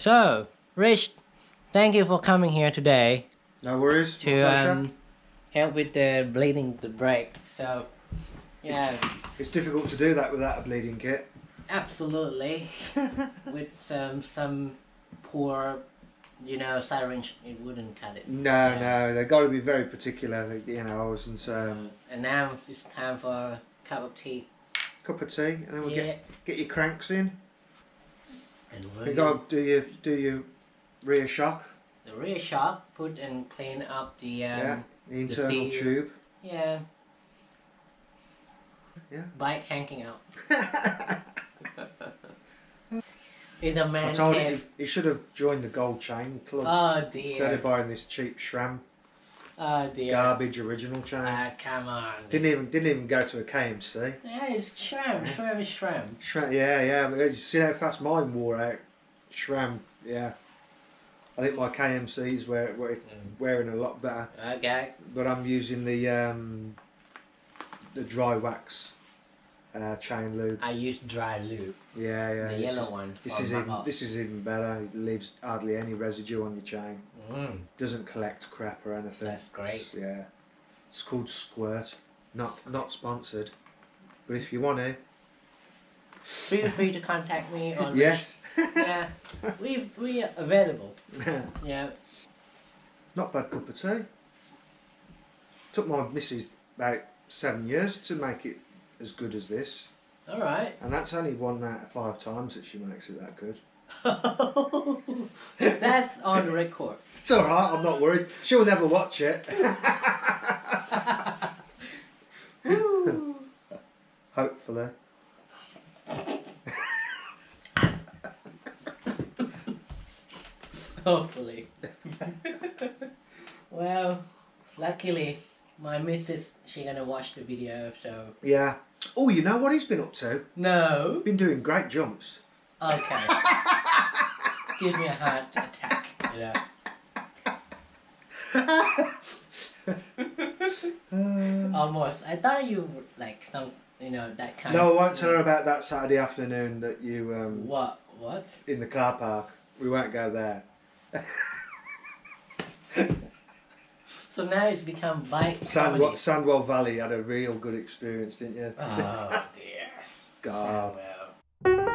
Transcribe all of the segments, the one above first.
So, Rich, thank you for coming here today No worries. to help with the bleeding the brake. So, yeah, It's difficult to do that without a bleeding kit. absolutely. With some poor, syringe, it wouldn't cut it. No, they've got to be very particular. I wasn't. And now it's time for a cup of tea. Cup of tea, and then we'll Yeah. get your cranks in. And We got to do your rear shock. the rear shock, put and clean up the The internal tube. Yeah. Yeah. Bike hanging out. In the man I told cave. him he should have joined the Gold Chain Club Oh dear. instead of buying this cheap SRAM Oh dear. garbage original chain. Ah, come on. Didn't even go to a KMC. Yeah, it's SRAM. SRAM is SRAM. SRAM, yeah. But you see how fast mine wore out. SRAM, yeah. I think my KMC's wearing a lot better. Okay. But I'm using the dry wax chain lube. I use dry lube. Yeah. The yellow one. This is even better. It leaves hardly any residue on your chain. Doesn't collect crap or anything. That's great. Yeah. It's called Squirt. Not sponsored. But if you want to. Feel free to contact me on. Yes. Yeah. We are available. Yeah. Not bad cup of tea. Took my missus about 7 years to make it as good as this. All right. And that's only 1 out of 5 times that she makes it that good. That's on record. It's alright, I'm not worried. She'll never watch it. Hopefully. Hopefully. Well, luckily, my missus, she gonna watch the video, so... Yeah. Oh, you know what he's been up to? No. Been doing great jumps. Okay. Give me a heart attack, Almost. I thought you would like some, that kind of... No, I won't tell her about that Saturday afternoon that you... What? In the car park. We won't go there. So now it's become bike comedy. Sandwell Valley had a real good experience, didn't you? Oh dear. God. Sandwell.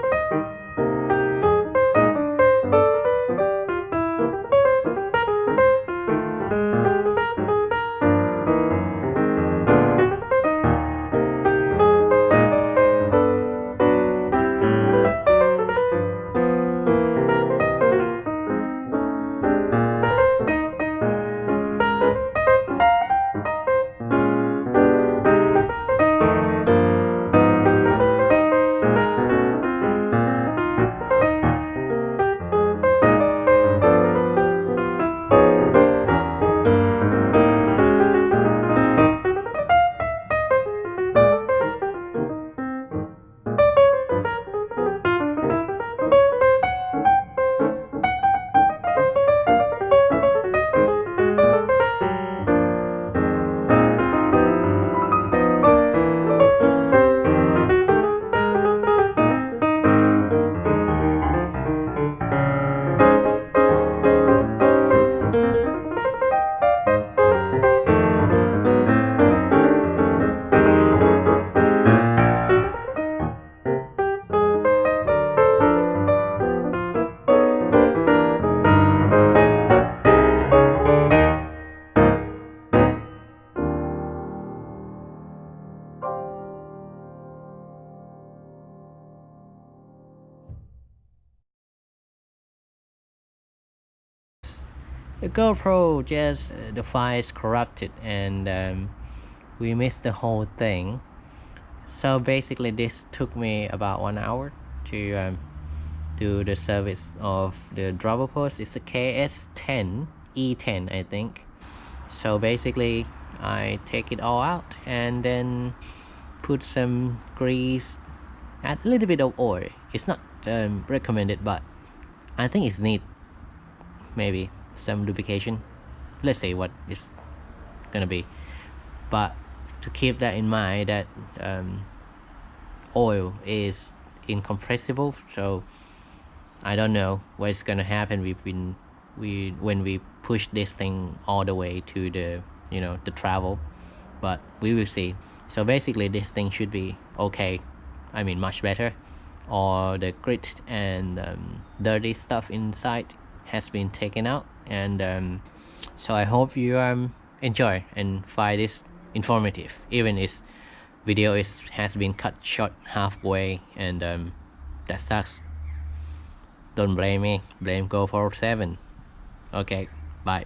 The GoPro just the file is corrupted and we missed the whole thing. So basically this took me about 1 hour to do the service of the driver post. It's a KS10 E10 I think. So basically I take it all out and then put some grease, add a little bit of oil. It's not recommended, but I think it's neat. Maybe some lubrication, let's say what it's gonna be, but to keep that in mind that oil is incompressible, so I don't know what's gonna happen when we push this thing all the way to the, you know, the travel, but we will see. So basically this thing should be okay, I mean much better. All the grit and dirty stuff inside has been taken out, and so I hope you enjoy and find this informative, even if video has been cut short halfway, and that sucks. Don't blame me, blame Go 47. Okay, bye.